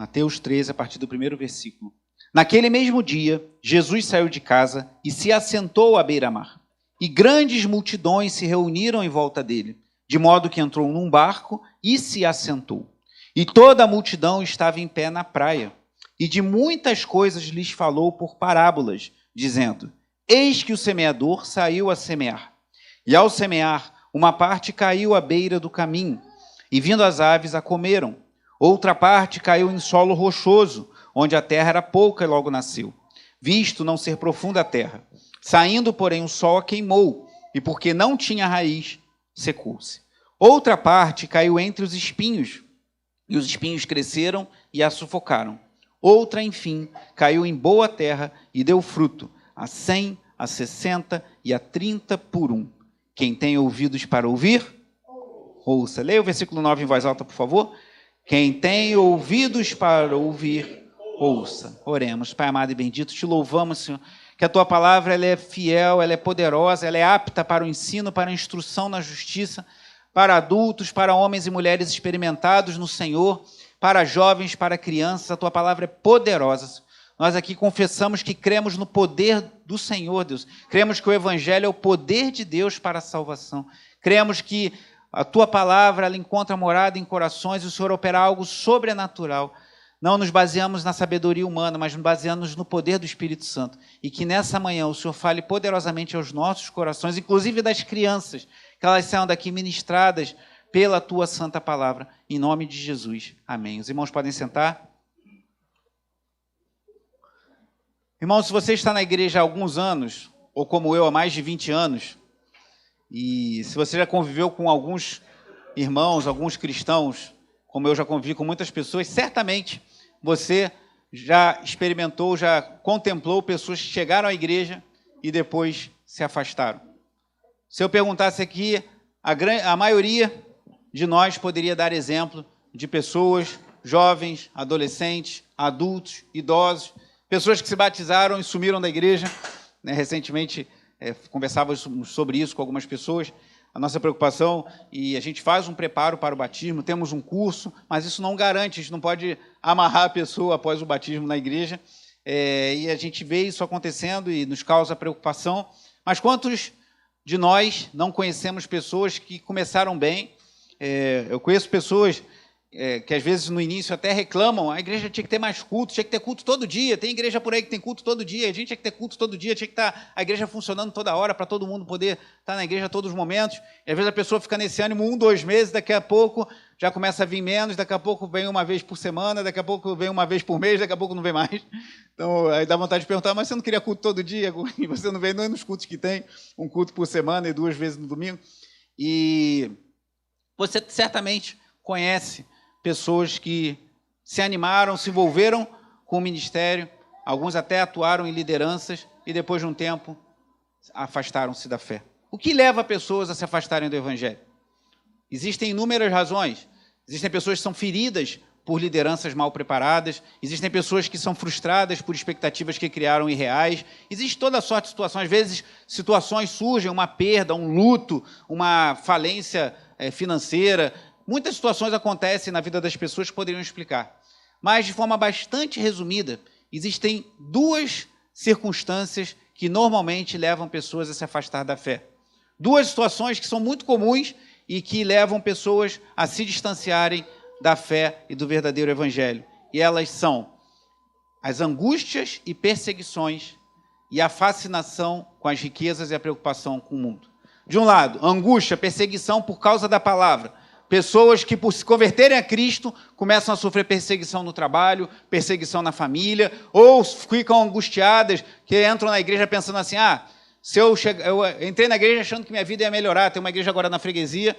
Mateus 13, a partir do primeiro versículo. Naquele mesmo dia, Jesus saiu de casa e se assentou à beira-mar. E grandes multidões se reuniram em volta dele, de modo que entrou num barco e se assentou. E toda a multidão estava em pé na praia. E de muitas coisas lhes falou por parábolas, dizendo: Eis que o semeador saiu a semear. E ao semear, uma parte caiu à beira do caminho, e vindo as aves a comeram. Outra parte caiu em solo rochoso, onde a terra era pouca e logo nasceu, visto não ser profunda a terra. Saindo, porém, o sol a queimou, e porque não tinha raiz, secou-se. Outra parte caiu entre os espinhos, e os espinhos cresceram e a sufocaram. Outra, enfim, caiu em boa terra e deu fruto, a 100, a 60 e a 30 por um. Quem tem ouvidos para ouvir, ouça. Leia o versículo 9 em voz alta, por favor. Quem tem ouvidos para ouvir, ouça. Oremos. Pai amado e bendito, te louvamos, Senhor, que a tua palavra ela é fiel, ela é poderosa, ela é apta para o ensino, para a instrução na justiça, para adultos, para homens e mulheres experimentados no Senhor, para jovens, para crianças. A tua palavra é poderosa. Nós aqui confessamos que cremos no poder do Senhor, Deus. Cremos que o Evangelho é o poder de Deus para a salvação. Cremos que a tua palavra ela encontra morada em corações e o Senhor opera algo sobrenatural. Não nos baseamos na sabedoria humana, mas nos baseamos no poder do Espírito Santo. E que nessa manhã o Senhor fale poderosamente aos nossos corações, inclusive das crianças, que elas saiam daqui ministradas pela tua santa palavra. Em nome de Jesus. Amém. Os irmãos podem sentar. Irmãos, se você está na igreja há alguns anos, ou como eu, há mais de 20 anos, e se você já conviveu com alguns irmãos, alguns cristãos, como eu já convivi com muitas pessoas, certamente você já experimentou, já contemplou pessoas que chegaram à igreja e depois se afastaram. Se eu perguntasse aqui, a maioria de nós poderia dar exemplo de pessoas, jovens, adolescentes, adultos, idosos, pessoas que se batizaram e sumiram da igreja. Recentemente, conversávamos sobre isso com algumas pessoas. A nossa preocupação, e a gente faz um preparo para o batismo, temos um curso, mas isso não garante, a gente não pode amarrar a pessoa após o batismo na igreja. E a gente vê isso acontecendo e nos causa preocupação. Mas quantos de nós não conhecemos pessoas que começaram bem? Eu conheço pessoas que às vezes no início até reclamam, a igreja tinha que ter mais culto, tinha que ter culto todo dia, tem igreja por aí que tem culto todo dia, a gente tinha que ter culto todo dia, tinha que estar a igreja funcionando toda hora, para todo mundo poder estar na igreja a todos os momentos, e às vezes a pessoa fica nesse ânimo 1, 2 meses, daqui a pouco já começa a vir menos, daqui a pouco vem uma vez por semana, daqui a pouco vem uma vez por mês, daqui a pouco não vem mais. Então aí dá vontade de perguntar, mas você não queria culto todo dia? E você não vem nem nos cultos que tem, um culto por semana e 2 vezes no domingo? E você certamente conhece pessoas que se animaram, se envolveram com o ministério, alguns até atuaram em lideranças e depois de um tempo afastaram-se da fé. O que leva pessoas a se afastarem do Evangelho? Existem inúmeras razões. Existem pessoas que são feridas por lideranças mal preparadas, existem pessoas que são frustradas por expectativas que criaram irreais, existe toda sorte de situações. Às vezes situações surgem, uma perda, um luto, uma falência financeira. Muitas situações acontecem na vida das pessoas que poderiam explicar. Mas, de forma bastante resumida, existem 2 circunstâncias que normalmente levam pessoas a se afastar da fé. 2 situações que são muito comuns e que levam pessoas a se distanciarem da fé e do verdadeiro evangelho. E elas são as angústias e perseguições e a fascinação com as riquezas e a preocupação com o mundo. De um lado, angústia, perseguição por causa da palavra. Pessoas que, por se converterem a Cristo, começam a sofrer perseguição no trabalho, perseguição na família, ou ficam angustiadas, que entram na igreja pensando assim, eu entrei na igreja achando que minha vida ia melhorar. Tem uma igreja agora na freguesia,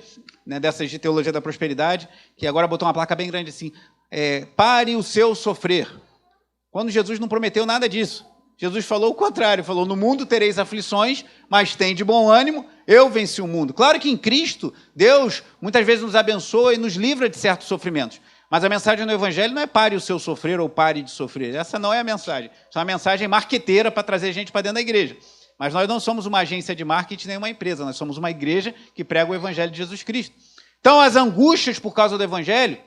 dessas de teologia da prosperidade, que agora botou uma placa bem grande assim, pare o seu sofrer. Quando Jesus não prometeu nada disso. Jesus falou o contrário, falou, no mundo tereis aflições, mas tem de bom ânimo, eu venci o mundo. Claro que em Cristo, Deus muitas vezes nos abençoa e nos livra de certos sofrimentos, mas a mensagem do Evangelho não é pare o seu sofrer ou pare de sofrer. Essa não é a mensagem. Isso é uma mensagem marqueteira para trazer gente para dentro da igreja. Mas nós não somos uma agência de marketing nem uma empresa, nós somos uma igreja que prega o Evangelho de Jesus Cristo. Então, as angústias por causa do Evangelho,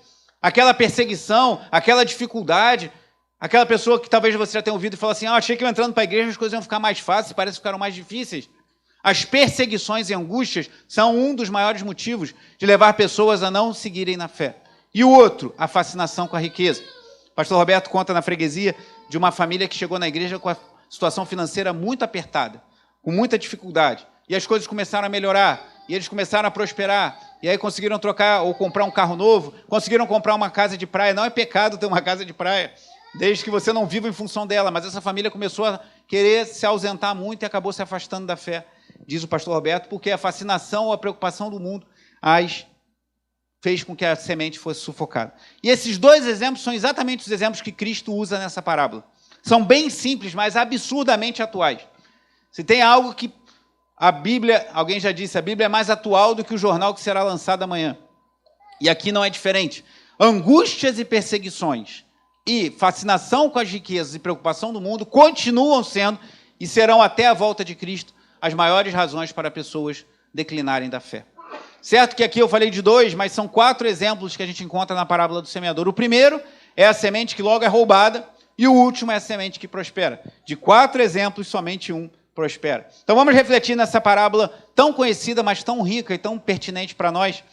aquela perseguição, aquela dificuldade, aquela pessoa que talvez você já tenha ouvido e falou assim, achei que eu entrando para a igreja as coisas iam ficar mais fáceis, parece que ficaram mais difíceis. As perseguições e angústias são um dos maiores motivos de levar pessoas a não seguirem na fé. E o outro, a fascinação com a riqueza. O pastor Roberto conta na freguesia de uma família que chegou na igreja com a situação financeira muito apertada, com muita dificuldade. E as coisas começaram a melhorar, e eles começaram a prosperar. E aí conseguiram trocar ou comprar um carro novo, conseguiram comprar uma casa de praia. Não é pecado ter uma casa de praia, desde que você não viva em função dela. Mas essa família começou a querer se ausentar muito e acabou se afastando da fé, diz o pastor Roberto, porque a fascinação ou a preocupação do mundo as fez com que a semente fosse sufocada. E esses dois exemplos são exatamente os exemplos que Cristo usa nessa parábola. São bem simples, mas absurdamente atuais. Se tem algo que a Bíblia, alguém já disse, a Bíblia é mais atual do que o jornal que será lançado amanhã. E aqui não é diferente. Angústias e perseguições e fascinação com as riquezas e preocupação do mundo continuam sendo e serão até a volta de Cristo as maiores razões para pessoas declinarem da fé. Certo que aqui eu falei de dois, mas são 4 exemplos que a gente encontra na parábola do semeador. O primeiro é a semente que logo é roubada e o último é a semente que prospera. De 4 exemplos, somente um prospera. Então vamos refletir nessa parábola tão conhecida, mas tão rica e tão pertinente para nós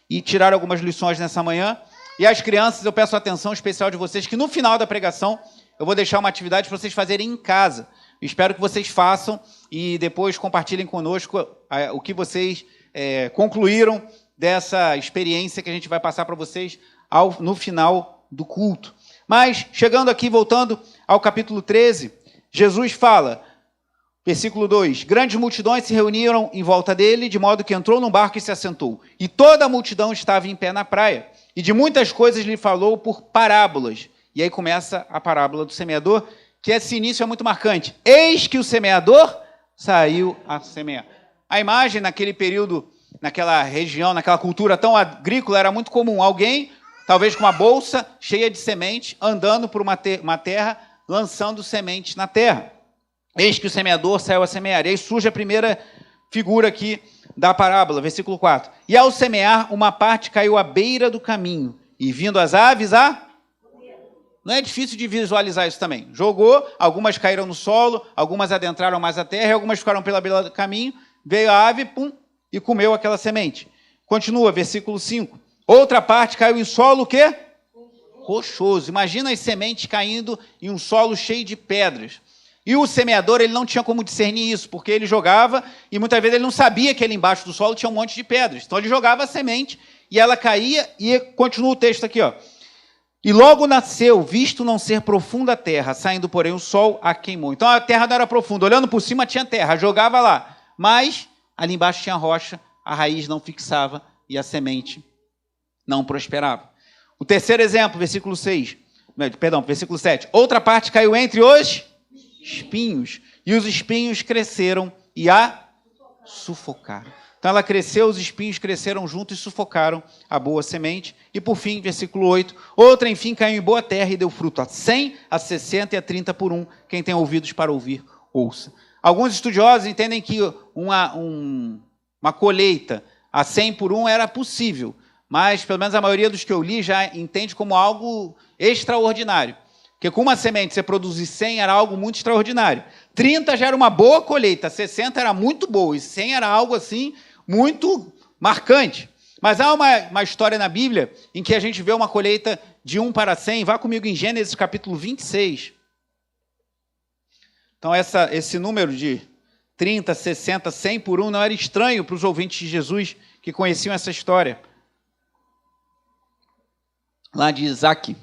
e tirar algumas lições nessa manhã. E as crianças, eu peço a atenção especial de vocês, que no final da pregação eu vou deixar uma atividade para vocês fazerem em casa. Espero que vocês façam e depois compartilhem conosco o que vocês concluíram dessa experiência que a gente vai passar para vocês no final do culto. Mas, chegando aqui, voltando ao capítulo 13, Jesus fala, versículo 2, grandes multidões se reuniram em volta dele, de modo que entrou num barco e se assentou. E toda a multidão estava em pé na praia. E de muitas coisas lhe falou por parábolas. E aí começa a parábola do semeador, que esse início é muito marcante. Eis que o semeador saiu a semear. A imagem, naquele período, naquela região, naquela cultura tão agrícola, era muito comum. Alguém, talvez com uma bolsa cheia de semente, andando por uma terra, lançando sementes na terra. Eis que o semeador saiu a semear. E aí surge a primeira figura aqui da parábola, versículo 4. E ao semear, uma parte caiu à beira do caminho, e vindo as aves Não é difícil de visualizar isso também. Jogou, algumas caíram no solo, algumas adentraram mais a terra, e algumas ficaram pela beira do caminho, veio a ave, pum, e comeu aquela semente. Continua, versículo 5. Outra parte caiu em solo o quê? Rochoso. Imagina as sementes caindo em um solo cheio de pedras. E o semeador, ele não tinha como discernir isso, porque ele jogava e muitas vezes ele não sabia que ali embaixo do solo tinha um monte de pedras. Então ele jogava a semente e ela caía e continua o texto aqui, ó. E logo nasceu, visto não ser profunda a terra, saindo, porém, o sol a queimou. Então a terra não era profunda. Olhando por cima tinha terra, jogava lá. Mas ali embaixo tinha rocha, a raiz não fixava e a semente não prosperava. O terceiro exemplo, versículo 7. Outra parte caiu entre os espinhos, e os espinhos cresceram e a sufocaram. Então ela cresceu, os espinhos cresceram junto e sufocaram a boa semente. E por fim, versículo 8, outra enfim caiu em boa terra e deu fruto a 100, a 60 e a 30 por um. Quem tem ouvidos para ouvir, ouça. Alguns estudiosos entendem que uma colheita a 100 por um era possível, mas pelo menos a maioria dos que eu li já entende como algo extraordinário. Porque com uma semente você produzir 100 era algo muito extraordinário. 30 já era uma boa colheita, 60 era muito boa, e 100 era algo assim muito marcante. Mas há uma história na Bíblia em que a gente vê uma colheita de 1 para 100. Vá comigo em Gênesis capítulo 26. Então esse número de 30, 60, 100 por 1 não era estranho para os ouvintes de Jesus que conheciam essa história. Lá de Isaac.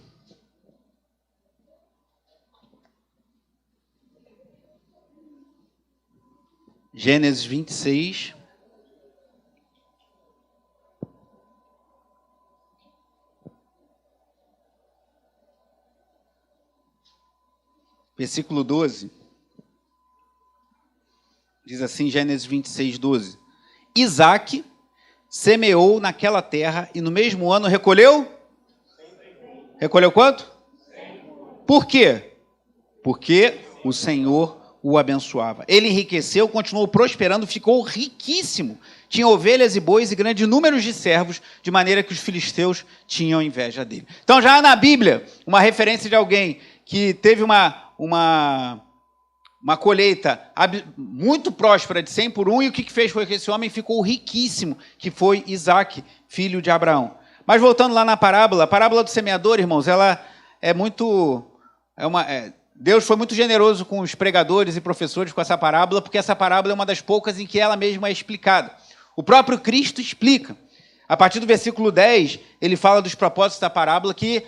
Gênesis 26. Versículo 12. Diz assim, Gênesis 26, 12. Isaac semeou naquela terra e no mesmo ano recolheu? Recolheu quanto? Por quê? Porque o Senhor o abençoava. Ele enriqueceu, continuou prosperando, ficou riquíssimo. Tinha ovelhas e bois e grandes números de servos, de maneira que os filisteus tinham inveja dele. Então, já na Bíblia, uma referência de alguém que teve uma colheita muito próspera de 100 por 1, e o que fez foi que esse homem ficou riquíssimo, que foi Isaque, filho de Abraão. Mas voltando lá na parábola, a parábola do semeador, irmãos, ela é muito... Deus foi muito generoso com os pregadores e professores com essa parábola, porque essa parábola é uma das poucas em que ela mesma é explicada. O próprio Cristo explica. A partir do versículo 10, ele fala dos propósitos da parábola, que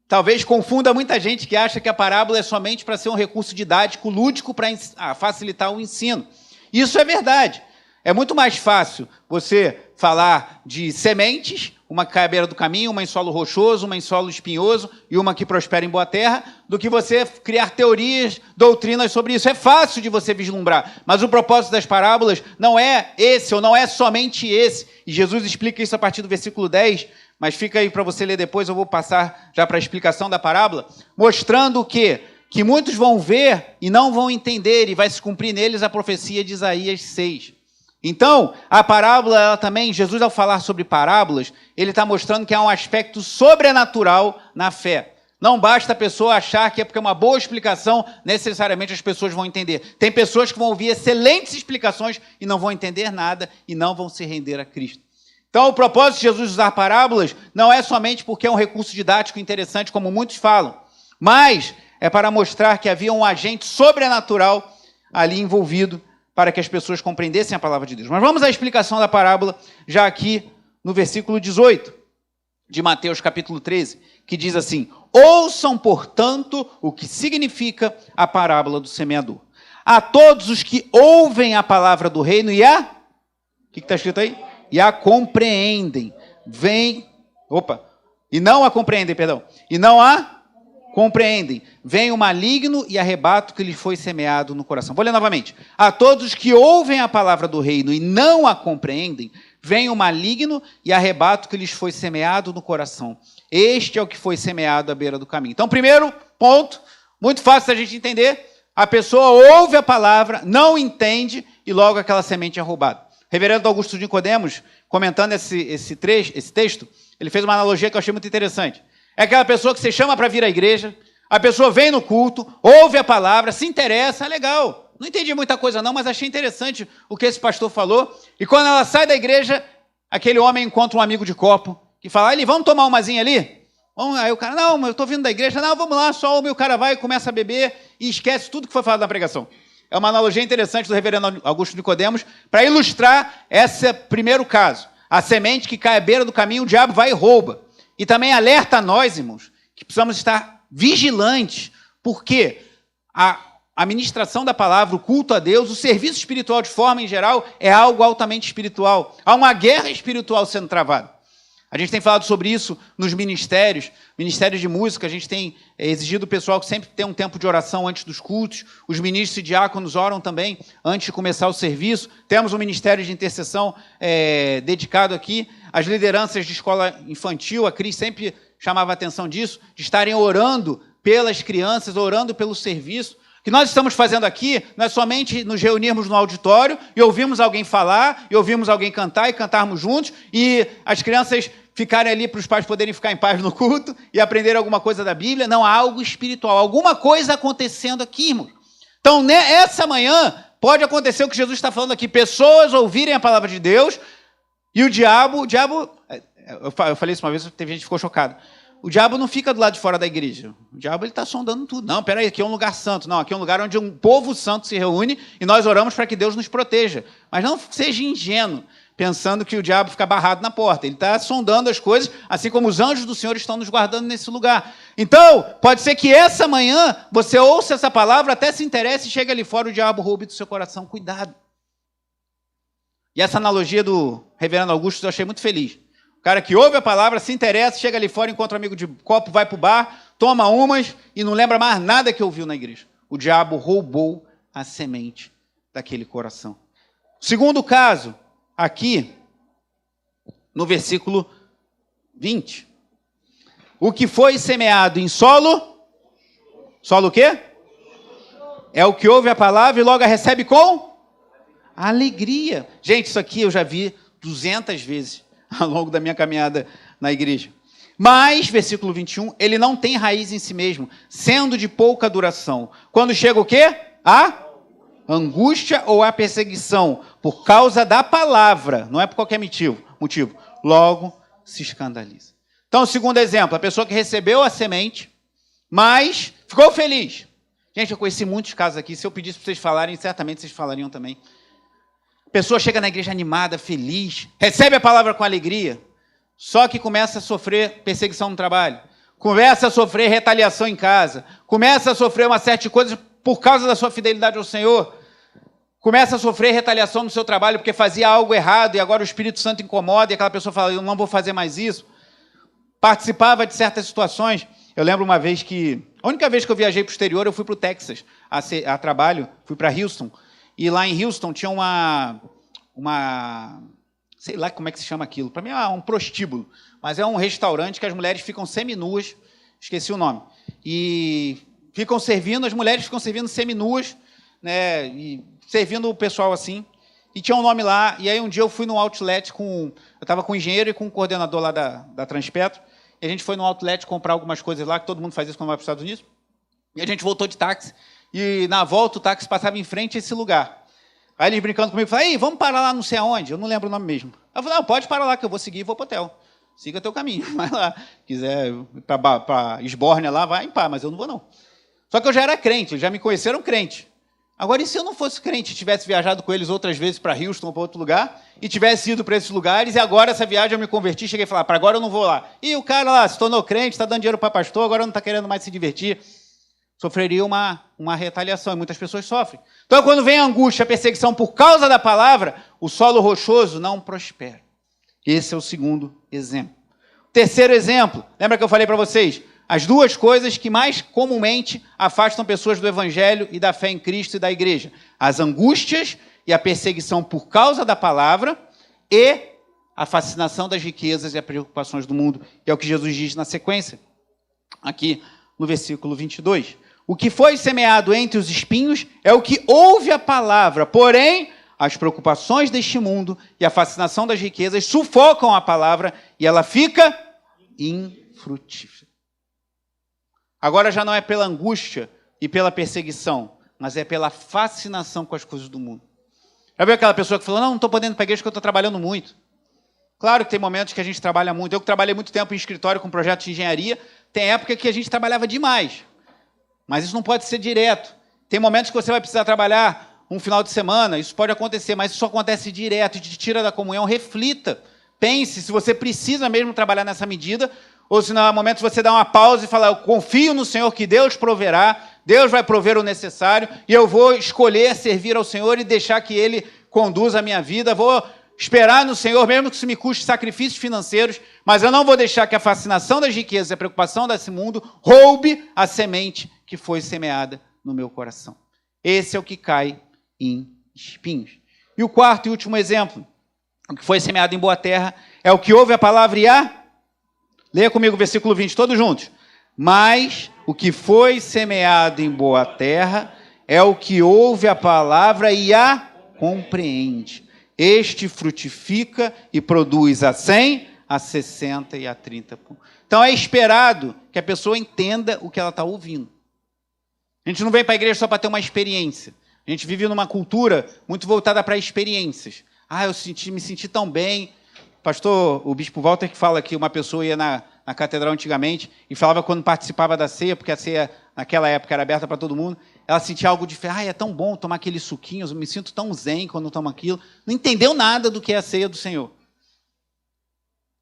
talvez confunda muita gente que acha que a parábola é somente para ser um recurso didático, lúdico, para facilitar o ensino. Isso é verdade. É muito mais fácil você falar de sementes, uma que cai à beira do caminho, uma em solo rochoso, uma em solo espinhoso e uma que prospera em boa terra, do que você criar teorias, doutrinas sobre isso. É fácil de você vislumbrar, mas o propósito das parábolas não é esse, ou não é somente esse. E Jesus explica isso a partir do versículo 10, mas fica aí para você ler depois, eu vou passar já para a explicação da parábola, mostrando o quê? Que muitos vão ver e não vão entender, e vai se cumprir neles a profecia de Isaías 6. Então, a parábola, ela também, Jesus ao falar sobre parábolas, ele está mostrando que há um aspecto sobrenatural na fé. Não basta a pessoa achar que é porque é uma boa explicação, necessariamente as pessoas vão entender. Tem pessoas que vão ouvir excelentes explicações e não vão entender nada e não vão se render a Cristo. Então, o propósito de Jesus usar parábolas não é somente porque é um recurso didático interessante, como muitos falam, mas é para mostrar que havia um agente sobrenatural ali envolvido para que as pessoas compreendessem a palavra de Deus. Mas vamos à explicação da parábola, já aqui no versículo 18 de Mateus capítulo 13, que diz assim: ouçam, portanto, o que significa a parábola do semeador. A todos os que ouvem a palavra do reino e a... O que está escrito aí? E a compreendem. E não a compreendem. Vem o maligno e arrebata o que lhe foi semeado no coração. Vou ler novamente. A todos os que ouvem a palavra do reino e não a compreendem, vem o maligno e arrebata o que lhes foi semeado no coração. Este é o que foi semeado à beira do caminho. Então, primeiro ponto, muito fácil da gente entender, a pessoa ouve a palavra, não entende e logo aquela semente é roubada. Reverendo Augusto de Nicodemos, comentando esse texto, ele fez uma analogia que eu achei muito interessante. É aquela pessoa que você chama para vir à igreja, a pessoa vem no culto, ouve a palavra, se interessa, é legal. Não entendi muita coisa não, mas achei interessante o que esse pastor falou. E quando ela sai da igreja, aquele homem encontra um amigo de copo, que fala, vamos tomar umazinha ali? Aí o cara, não, mas eu estou vindo da igreja. Não, vamos lá, só o cara vai e começa a beber e esquece tudo que foi falado na pregação. É uma analogia interessante do reverendo Augusto de Nicodemos para ilustrar esse primeiro caso. A semente que cai à beira do caminho, o diabo vai e rouba. E também alerta a nós, irmãos, que precisamos estar vigilantes, porque a ministração da palavra, o culto a Deus, o serviço espiritual de forma em geral, é algo altamente espiritual. Há uma guerra espiritual sendo travada. A gente tem falado sobre isso nos ministérios de música, a gente tem exigido o pessoal que sempre tem um tempo de oração antes dos cultos, os ministros e diáconos oram também antes de começar o serviço, temos um ministério de intercessão dedicado aqui, as lideranças de escola infantil, a Cris sempre chamava a atenção disso, de estarem orando pelas crianças, orando pelo serviço. O que nós estamos fazendo aqui não é somente nos reunirmos no auditório e ouvirmos alguém falar, e ouvirmos alguém cantar e cantarmos juntos, e as crianças ficarem ali para os pais poderem ficar em paz no culto e aprender alguma coisa da Bíblia. Não, há algo espiritual, alguma coisa acontecendo aqui, irmão. Então, essa manhã, pode acontecer o que Jesus está falando aqui, pessoas ouvirem a palavra de Deus, e o diabo, eu falei isso uma vez, teve gente que ficou chocado. O diabo não fica do lado de fora da igreja. O diabo está sondando tudo. Não, peraí, aqui é um lugar santo. Não, aqui é um lugar onde um povo santo se reúne e nós oramos para que Deus nos proteja. Mas não seja ingênuo, pensando que o diabo fica barrado na porta. Ele está sondando as coisas, assim como os anjos do Senhor estão nos guardando nesse lugar. Então, pode ser que essa manhã você ouça essa palavra, até se interesse e chegue ali fora, o diabo roube do seu coração. Cuidado. E essa analogia do reverendo Augusto eu achei muito feliz. O cara que ouve a palavra, se interessa, chega ali fora, encontra um amigo de copo, vai para o bar, toma umas e não lembra mais nada que ouviu na igreja. O diabo roubou a semente daquele coração. Segundo caso, aqui, no versículo 20. O que foi semeado em solo... Solo o quê? é o que ouve a palavra e logo a recebe com alegria. Gente, isso aqui eu já vi 200 vezes ao longo da minha caminhada na igreja. Mas, versículo 21, ele não tem raiz em si mesmo, sendo de pouca duração. Quando chega o quê? A angústia ou a perseguição, por causa da palavra, não é por qualquer motivo, logo se escandaliza. Então, o segundo exemplo, a pessoa que recebeu a semente, mas ficou feliz. Gente, eu conheci muitos casos aqui, se eu pedisse para vocês falarem, certamente vocês falariam também. A pessoa chega na igreja animada, feliz, recebe a palavra com alegria, só que começa a sofrer perseguição no trabalho, começa a sofrer retaliação em casa, começa a sofrer uma série de coisas por causa da sua fidelidade ao Senhor, começa a sofrer retaliação no seu trabalho porque fazia algo errado e agora o Espírito Santo incomoda e aquela pessoa fala, eu não vou fazer mais isso. Participava de certas situações. Eu lembro uma vez que, a única vez que eu viajei para o exterior, eu fui para o Texas a trabalho, fui para Houston. E lá em Houston tinha uma, sei lá como é que se chama aquilo, para mim é um prostíbulo, mas é um restaurante que as mulheres ficam seminuas, esqueci o nome, e ficam servindo, as mulheres ficam servindo seminuas, né, e servindo o pessoal assim, e tinha um nome lá, e aí um dia eu fui no outlet eu estava com o engenheiro e com o coordenador lá da Transpetro, e a gente foi no outlet comprar algumas coisas lá, que todo mundo faz isso quando vai para os Estados Unidos, e a gente voltou de táxi, e na volta o táxi passava em frente a esse lugar. Aí eles brincando comigo, falaram, ei, vamos parar lá não sei aonde, eu não lembro o nome mesmo. Eu falei, não, pode parar lá que eu vou seguir e vou para o hotel. Siga teu caminho, vai lá. Quiser ir para Esbórnia lá, vai em paz, mas eu não vou não. Só que eu já era crente, eles já me conheceram crente. Agora, e se eu não fosse crente, tivesse viajado com eles outras vezes para Houston ou para outro lugar, e tivesse ido para esses lugares, e agora essa viagem eu me converti, cheguei a falar, para agora eu não vou lá. E o cara lá se tornou crente, está dando dinheiro para pastor, agora não está querendo mais se divertir. Sofreria uma retaliação, e muitas pessoas sofrem. Então, quando vem a angústia, a perseguição por causa da palavra, o solo rochoso não prospera. Esse é o segundo exemplo. Terceiro exemplo, lembra que eu falei para vocês? As duas coisas que mais comumente afastam pessoas do evangelho e da fé em Cristo e da igreja. As angústias e a perseguição por causa da palavra e a fascinação das riquezas e as preocupações do mundo. Que é o que Jesus diz na sequência, aqui no versículo 22. O que foi semeado entre os espinhos é o que ouve a palavra, porém, as preocupações deste mundo e a fascinação das riquezas sufocam a palavra e ela fica infrutífera. Agora já não é pela angústia e pela perseguição, mas é pela fascinação com as coisas do mundo. Já viu aquela pessoa que falou, não estou podendo ir para a igreja porque eu estou trabalhando muito. Claro que tem momentos que a gente trabalha muito. Eu que trabalhei muito tempo em escritório com projetos de engenharia, tem época que a gente trabalhava demais. Mas isso não pode ser direto. Tem momentos que você vai precisar trabalhar um final de semana, isso pode acontecer, mas isso acontece direto, te tira da comunhão, reflita. Pense se você precisa mesmo trabalhar nessa medida, ou se não há momentos você dá uma pausa e fala, eu confio no Senhor que Deus proverá, Deus vai prover o necessário, e eu vou escolher servir ao Senhor e deixar que Ele conduza a minha vida, vou esperar no Senhor, mesmo que isso me custe sacrifícios financeiros, mas eu não vou deixar que a fascinação das riquezas e a preocupação desse mundo roube a semente que foi semeada no meu coração. Esse é o que cai em espinhos. E o quarto e último exemplo, o que foi semeado em boa terra, é o que ouve a palavra e a... Leia comigo o versículo 20, todos juntos. Mas o que foi semeado em boa terra é o que ouve a palavra e a compreende. Este frutifica e produz a 100, a 60 e a 30. Então é esperado que a pessoa entenda o que ela está ouvindo. A gente não vem para a igreja só para ter uma experiência. A gente vive numa cultura muito voltada para experiências. Ah, eu me senti tão bem. Pastor, o bispo Walter que fala que uma pessoa ia na catedral antigamente e falava quando participava da ceia, porque a ceia naquela época era aberta para todo mundo, ela sentia algo diferente. Ah, é tão bom tomar aqueles suquinhos, eu me sinto tão zen quando tomo aquilo. Não entendeu nada do que é a ceia do Senhor.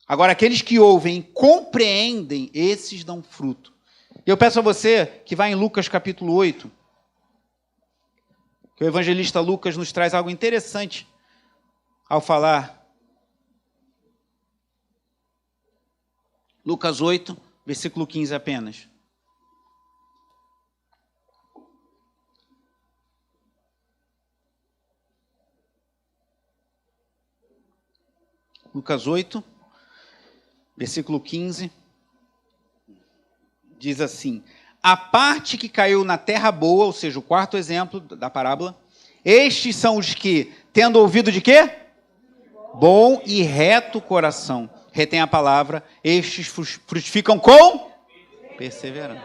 Agora, aqueles que ouvem e compreendem, esses dão fruto. E eu peço a você que vá em Lucas capítulo 8, que o evangelista Lucas nos traz algo interessante ao falar. Lucas 8, versículo 15 apenas. Lucas 8, versículo 15, diz assim: a parte que caiu na terra boa, ou seja, o quarto exemplo da parábola, estes são os que, tendo ouvido de quê? Bom e reto coração. Retém a palavra, estes frutificam com perseverança.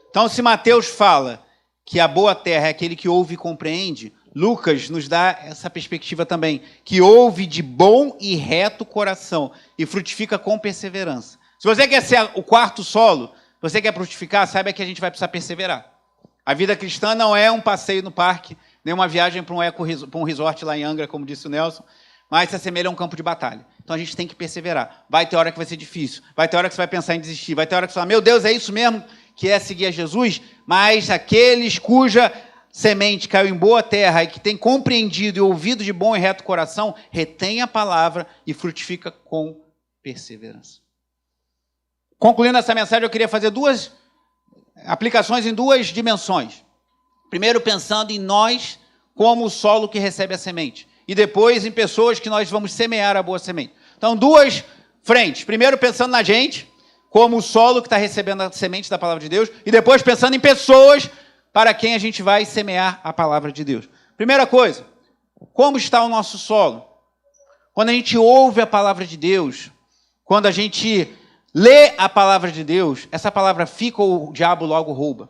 Então, se Mateus fala que a boa terra é aquele que ouve e compreende, Lucas nos dá essa perspectiva também, que ouve de bom e reto coração e frutifica com perseverança. Se você quer ser o quarto solo, você quer frutificar, saiba que a gente vai precisar perseverar. A vida cristã não é um passeio no parque, nem uma viagem para um resort lá em Angra, como disse o Nelson, mas se assemelha a um campo de batalha. Então a gente tem que perseverar. Vai ter hora que vai ser difícil, vai ter hora que você vai pensar em desistir, vai ter hora que você vai falar, meu Deus, é isso mesmo que é seguir a Jesus? Mas aqueles cuja semente caiu em boa terra e que tem compreendido e ouvido de bom e reto coração, retém a palavra e frutifica com perseverança. Concluindo essa mensagem, eu queria fazer duas aplicações em duas dimensões. Primeiro, pensando em nós como o solo que recebe a semente. E depois, em pessoas que nós vamos semear a boa semente. Então, duas frentes. Primeiro, pensando na gente, como o solo que está recebendo a semente da palavra de Deus. E depois, pensando em pessoas para quem a gente vai semear a palavra de Deus. Primeira coisa, como está o nosso solo? Quando a gente ouve a palavra de Deus, quando a gente lê a palavra de Deus, essa palavra fica ou o diabo logo rouba?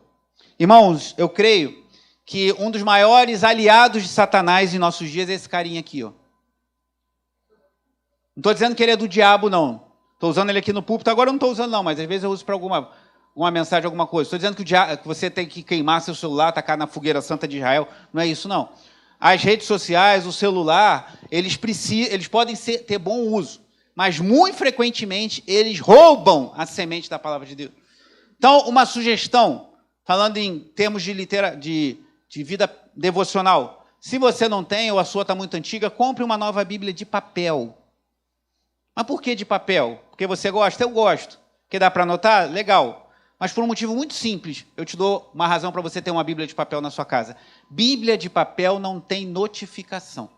Irmãos, eu creio que um dos maiores aliados de Satanás em nossos dias é esse carinha aqui, ó. Não estou dizendo que ele é do diabo, não. Estou usando ele aqui no púlpito, agora eu não estou usando não, mas às vezes eu uso para alguma mensagem, alguma coisa. Estou dizendo que você tem que queimar seu celular, tacar na fogueira santa de Israel. Não é isso, não. As redes sociais, o celular, eles podem ter bom uso, mas muito frequentemente eles roubam a semente da palavra de Deus. Então, uma sugestão, falando em termos de vida devocional, se você não tem ou a sua está muito antiga, compre uma nova Bíblia de papel. Mas por que de papel? Porque você gosta? Eu gosto. Porque dá para anotar? Legal. Mas por um motivo muito simples, eu te dou uma razão para você ter uma Bíblia de papel na sua casa. Bíblia de papel não tem notificação.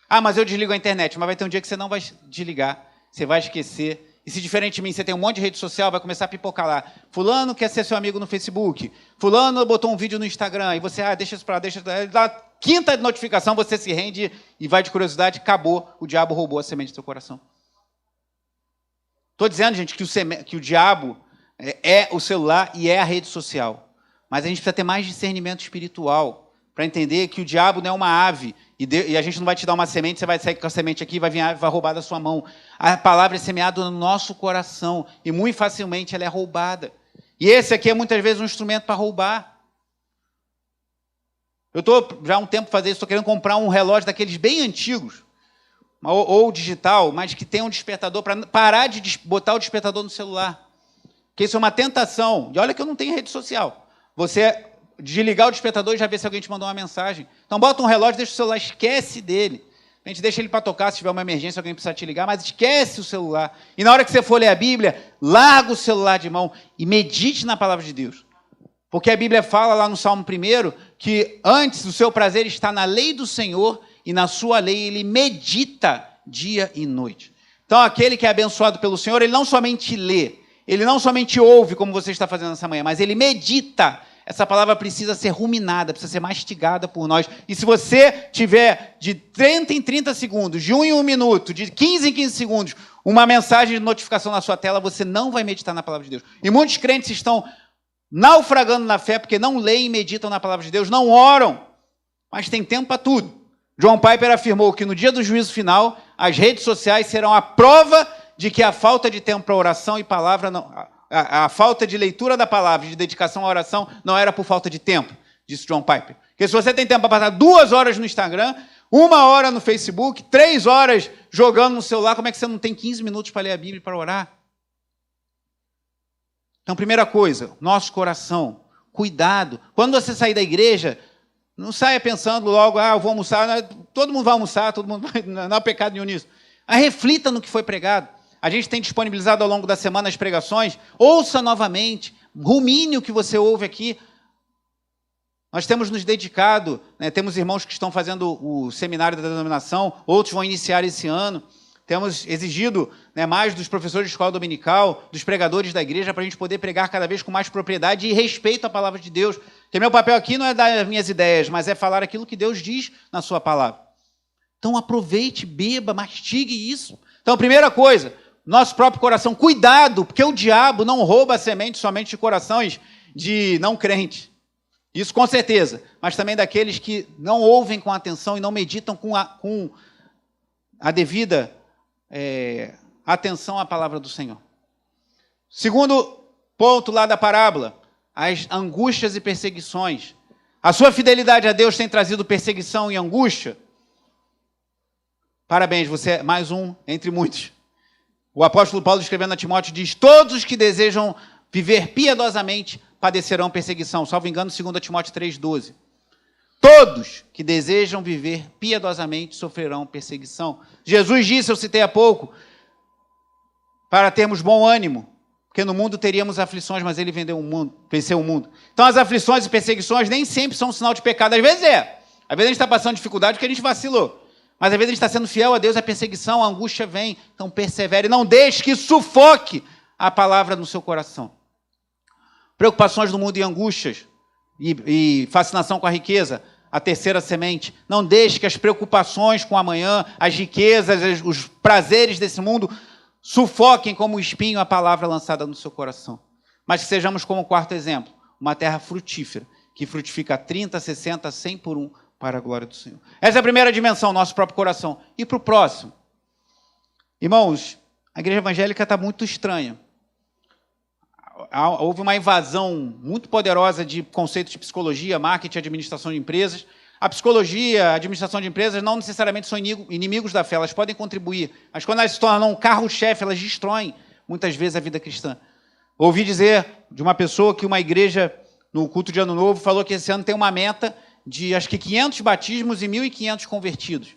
Ah, mas eu desligo a internet. Mas vai ter um dia que você não vai desligar, você vai esquecer. E se diferente de mim, você tem um monte de rede social, vai começar a pipocar lá. Fulano quer ser seu amigo no Facebook. Fulano botou um vídeo no Instagram. E você, deixa isso para lá, deixa da quinta notificação, você se rende e vai de curiosidade, acabou. O diabo roubou a semente do seu coração. Estou dizendo, gente, que o diabo é o celular e é a rede social. Mas a gente precisa ter mais discernimento espiritual para entender que o diabo não é uma ave e a gente não vai te dar uma semente, você vai sair com a semente aqui e vai vir a ave, vai roubar da sua mão. A palavra é semeada no nosso coração e muito facilmente ela é roubada. E esse aqui é muitas vezes um instrumento para roubar. Eu estou já há um tempo fazendo isso, estou querendo comprar um relógio daqueles bem antigos, ou digital, mas que tem um despertador para parar de botar o despertador no celular. Porque isso é uma tentação. E olha que eu não tenho rede social. Você desligar o despertador e já ver se alguém te mandou uma mensagem. Então bota um relógio, deixa o celular, esquece dele. A gente deixa ele para tocar se tiver uma emergência, alguém precisar te ligar, mas esquece o celular. E na hora que você for ler a Bíblia, larga o celular de mão e medite na palavra de Deus. Porque a Bíblia fala lá no Salmo 1 que antes o seu prazer está na lei do Senhor e na sua lei ele medita dia e noite. Então aquele que é abençoado pelo Senhor, ele não somente lê, ele não somente ouve, como você está fazendo nessa manhã, mas ele medita. Essa palavra precisa ser ruminada, precisa ser mastigada por nós. E se você tiver de 30 em 30 segundos, de 1 em 1 minuto, de 15 em 15 segundos, uma mensagem de notificação na sua tela, você não vai meditar na palavra de Deus. E muitos crentes estão naufragando na fé porque não leem e meditam na palavra de Deus, não oram, mas tem tempo para tudo. John Piper afirmou que no dia do juízo final, as redes sociais serão a prova de que a falta de tempo para oração e palavra, a falta de leitura da palavra, de dedicação à oração, não era por falta de tempo, disse John Piper. Porque se você tem tempo para passar 2 horas no Instagram, 1 hora no Facebook, 3 horas jogando no celular, como é que você não tem 15 minutos para ler a Bíblia e para orar? Então, primeira coisa, nosso coração, cuidado. Quando você sair da igreja, não saia pensando logo, eu vou almoçar, todo mundo vai almoçar, todo mundo vai, não há pecado nenhum nisso. Reflita no que foi pregado. A gente tem disponibilizado ao longo da semana as pregações, ouça novamente, rumine o que você ouve aqui. Nós temos nos dedicado, temos irmãos que estão fazendo o seminário da denominação, outros vão iniciar esse ano. temos exigido, né, mais dos professores de escola dominical, dos pregadores da igreja, para a gente poder pregar cada vez com mais propriedade e respeito à palavra de Deus. Porque meu papel aqui não é dar as minhas ideias, mas é falar aquilo que Deus diz na sua palavra. Então aproveite, beba, mastigue isso. Então, primeira coisa, nosso próprio coração, cuidado, porque o diabo não rouba a semente somente de corações de não crentes. Isso com certeza, mas também daqueles que não ouvem com atenção e não meditam com a devida atenção à palavra do Senhor. Segundo ponto lá da parábola, as angústias e perseguições. A sua fidelidade a Deus tem trazido perseguição e angústia? Parabéns, você é mais um entre muitos. O apóstolo Paulo, escrevendo a Timóteo, diz: todos os que desejam viver piedosamente padecerão perseguição. Salvo engano, 2 Timóteo 3,12. Todos que desejam viver piedosamente sofrerão perseguição. Jesus disse, eu citei há pouco, para termos bom ânimo, porque no mundo teríamos aflições, mas ele venceu o mundo. Então as aflições e perseguições nem sempre são um sinal de pecado. Às vezes é. Às vezes a gente está passando dificuldade porque a gente vacilou. Mas às vezes a gente está sendo fiel a Deus, a perseguição, a angústia vem. Então persevere, não deixe que sufoque a palavra no seu coração. Preocupações do mundo e angústias, e fascinação com a riqueza, a terceira semente. Não deixe que as preocupações com o amanhã, as riquezas, os prazeres desse mundo sufoquem como espinho a palavra lançada no seu coração. Mas que sejamos como o quarto exemplo, uma terra frutífera, que frutifica 30, 60, 100 por um, para a glória do Senhor. Essa é a primeira dimensão, nosso próprio coração. E para o próximo. Irmãos, a igreja evangélica está muito estranha. Houve uma invasão muito poderosa de conceitos de psicologia, marketing, administração de empresas. A psicologia, a administração de empresas não necessariamente são inimigos da fé, elas podem contribuir. Mas quando elas se tornam um carro-chefe, elas destroem muitas vezes a vida cristã. Ouvi dizer de uma pessoa que uma igreja, no culto de Ano Novo, falou que esse ano tem uma meta de, acho que 500 batismos e 1.500 convertidos.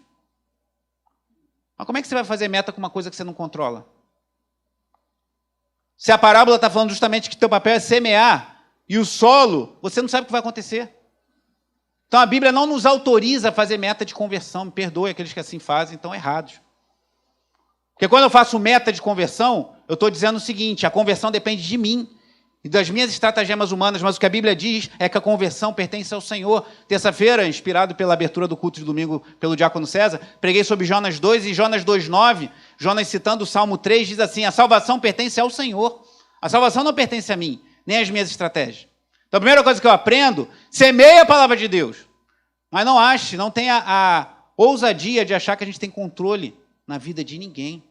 Mas como é que você vai fazer meta com uma coisa que você não controla? Se a parábola está falando justamente que teu papel é semear, e o solo, você não sabe o que vai acontecer. Então a Bíblia não nos autoriza a fazer meta de conversão. Me perdoe aqueles que assim fazem, estão errados. Porque quando eu faço meta de conversão, eu estou dizendo o seguinte: a conversão depende de mim e das minhas estratagemas humanas, mas o que a Bíblia diz é que a conversão pertence ao Senhor. Terça-feira, inspirado pela abertura do culto de domingo pelo diácono César, preguei sobre Jonas 2 e Jonas 2,9, Jonas citando o Salmo 3, diz assim: a salvação pertence ao Senhor. A salvação não pertence a mim, nem às minhas estratégias. Então a primeira coisa que eu aprendo, semeia a palavra de Deus. Mas não tenha a ousadia de achar que a gente tem controle na vida de ninguém.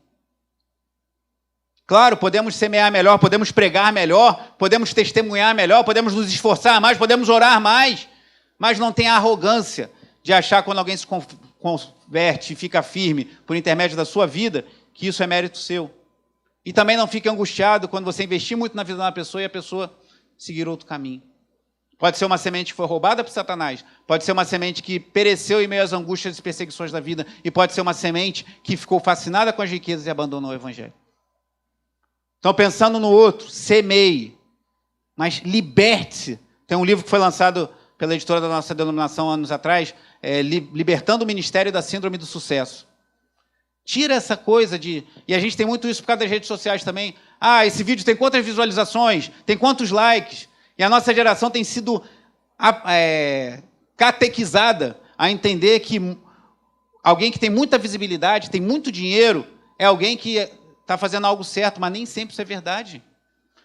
Claro, podemos semear melhor, podemos pregar melhor, podemos testemunhar melhor, podemos nos esforçar mais, podemos orar mais, mas não tenha a arrogância de achar, quando alguém se converte e fica firme por intermédio da sua vida, que isso é mérito seu. E também não fique angustiado quando você investir muito na vida de uma pessoa e a pessoa seguir outro caminho. Pode ser uma semente que foi roubada por Satanás, pode ser uma semente que pereceu em meio às angústias e perseguições da vida, e pode ser uma semente que ficou fascinada com as riquezas e abandonou o evangelho. Então, pensando no outro, semeie, mas liberte-se. Tem um livro que foi lançado pela editora da nossa denominação anos atrás, Libertando o Ministério da Síndrome do Sucesso. Tira essa coisa de... E a gente tem muito isso por causa das redes sociais também. Ah, esse vídeo tem quantas visualizações? Tem quantos likes? E a nossa geração tem sido catequizada a entender que alguém que tem muita visibilidade, tem muito dinheiro, é alguém que está fazendo algo certo, mas nem sempre isso é verdade.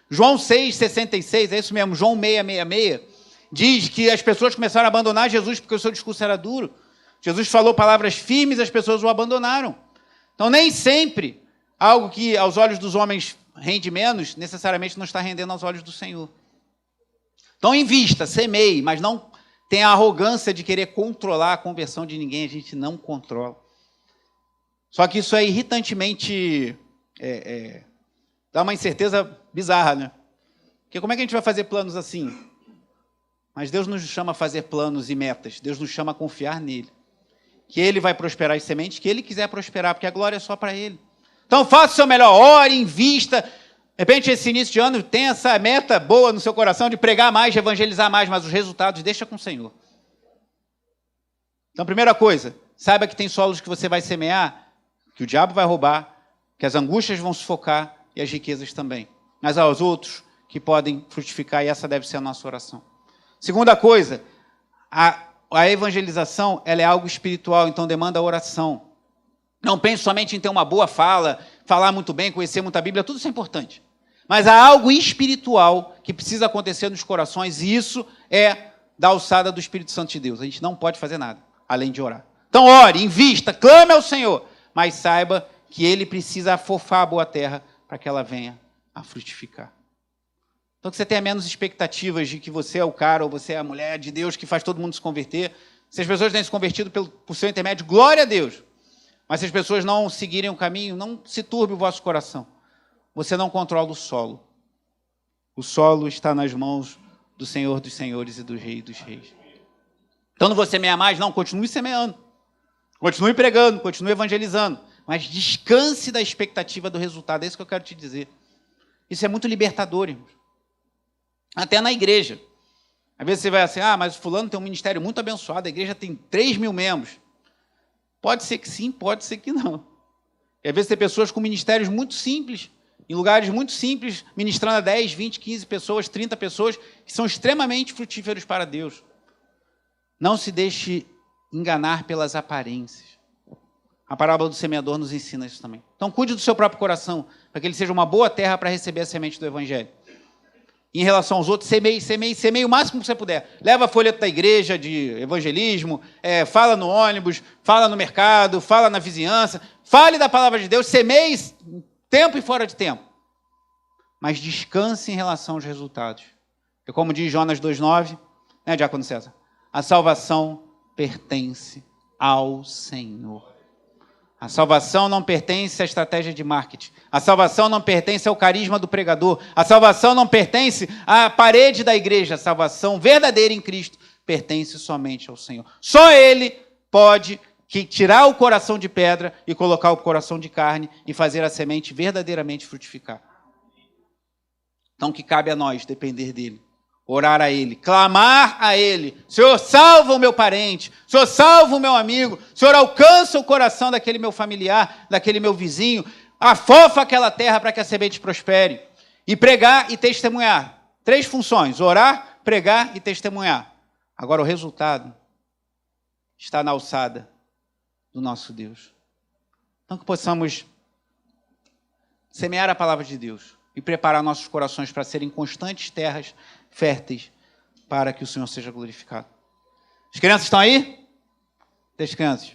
João 6,66, é isso mesmo, João 6,66, diz que as pessoas começaram a abandonar Jesus porque o seu discurso era duro. Jesus falou palavras firmes e as pessoas o abandonaram. Então, nem sempre algo que aos olhos dos homens rende menos, necessariamente não está rendendo aos olhos do Senhor. Então, invista, semeie, mas não tenha a arrogância de querer controlar a conversão de ninguém, a gente não controla. Só que isso é irritantemente... dá uma incerteza bizarra, né? Porque como é que a gente vai fazer planos assim? Mas Deus nos chama a fazer planos e metas. Deus nos chama a confiar nele. Que ele vai prosperar as sementes que ele quiser prosperar, porque a glória é só para ele. Então faça o seu melhor, ore, invista. De repente, esse início de ano tem essa meta boa no seu coração de pregar mais, de evangelizar mais, mas os resultados deixa com o Senhor. Então, primeira coisa, saiba que tem solos que você vai semear, que o diabo vai roubar, que as angústias vão sufocar e as riquezas também. Mas há os outros que podem frutificar, e essa deve ser a nossa oração. Segunda coisa, a evangelização ela é algo espiritual, então demanda oração. Não pense somente em ter uma boa fala, falar muito bem, conhecer muita Bíblia, tudo isso é importante. Mas há algo espiritual que precisa acontecer nos corações, e isso é da alçada do Espírito Santo de Deus. A gente não pode fazer nada, além de orar. Então ore, invista, clame ao Senhor, mas saiba que Ele precisa afofar a boa terra para que ela venha a frutificar. Então que você tenha menos expectativas de que você é o cara ou você é a mulher de Deus que faz todo mundo se converter. Se as pessoas têm se convertido por seu intermédio, glória a Deus. Mas se as pessoas não seguirem o caminho, não se turbe o vosso coração. Você não controla o solo. O solo está nas mãos do Senhor dos senhores e do Rei dos reis. Então não vou semear mais, não, continue semeando. Continue pregando, continue evangelizando. Mas descanse da expectativa do resultado. É isso que eu quero te dizer. Isso é muito libertador, irmãos. Até na igreja. Às vezes você vai assim, mas o fulano tem um ministério muito abençoado, a igreja tem 3.000 membros. Pode ser que sim, pode ser que não. E às vezes tem pessoas com ministérios muito simples, em lugares muito simples, ministrando a 10, 20, 15 pessoas, 30 pessoas, que são extremamente frutíferos para Deus. Não se deixe enganar pelas aparências. A parábola do semeador nos ensina isso também. Então cuide do seu próprio coração, para que ele seja uma boa terra para receber a semente do Evangelho. Em relação aos outros, semeie o máximo que você puder. Leva a folheto da igreja de evangelismo, fala no ônibus, fala no mercado, fala na vizinhança, fale da palavra de Deus, semeie tempo e fora de tempo. Mas descanse em relação aos resultados. E como diz Jonas 2,9, né, Diácono César? A salvação pertence ao Senhor. A salvação não pertence à estratégia de marketing. A salvação não pertence ao carisma do pregador. A salvação não pertence à parede da igreja. A salvação verdadeira em Cristo pertence somente ao Senhor. Só Ele pode tirar o coração de pedra e colocar o coração de carne e fazer a semente verdadeiramente frutificar. Então, que cabe a nós depender dEle. Orar a Ele, clamar a Ele. Senhor, salva o meu parente. Senhor, salva o meu amigo. Senhor, alcança o coração daquele meu familiar, daquele meu vizinho. Afofa aquela terra para que a semente prospere. E pregar e testemunhar. 3 funções, orar, pregar e testemunhar. Agora o resultado está na alçada do nosso Deus. Então que possamos semear a palavra de Deus e preparar nossos corações para serem constantes terras férteis para que o Senhor seja glorificado. As crianças estão aí? As crianças.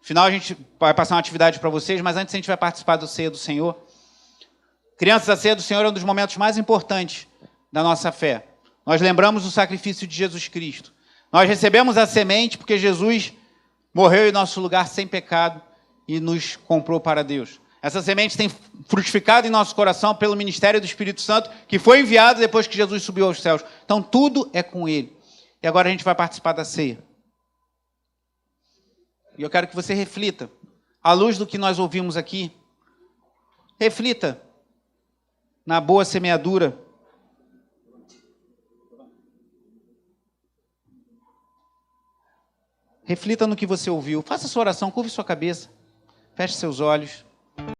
No final a gente vai passar uma atividade para vocês, mas antes a gente vai participar do Ceia do Senhor. Crianças, a Ceia do Senhor é um dos momentos mais importantes da nossa fé. Nós lembramos o sacrifício de Jesus Cristo. Nós recebemos a semente porque Jesus morreu em nosso lugar sem pecado e nos comprou para Deus. Essa semente tem frutificado em nosso coração pelo ministério do Espírito Santo, que foi enviado depois que Jesus subiu aos céus. Então, tudo é com Ele. E agora a gente vai participar da ceia. E eu quero que você reflita. À luz do que nós ouvimos aqui, reflita na boa semeadura. Reflita no que você ouviu. Faça sua oração, curve sua cabeça. Feche seus olhos.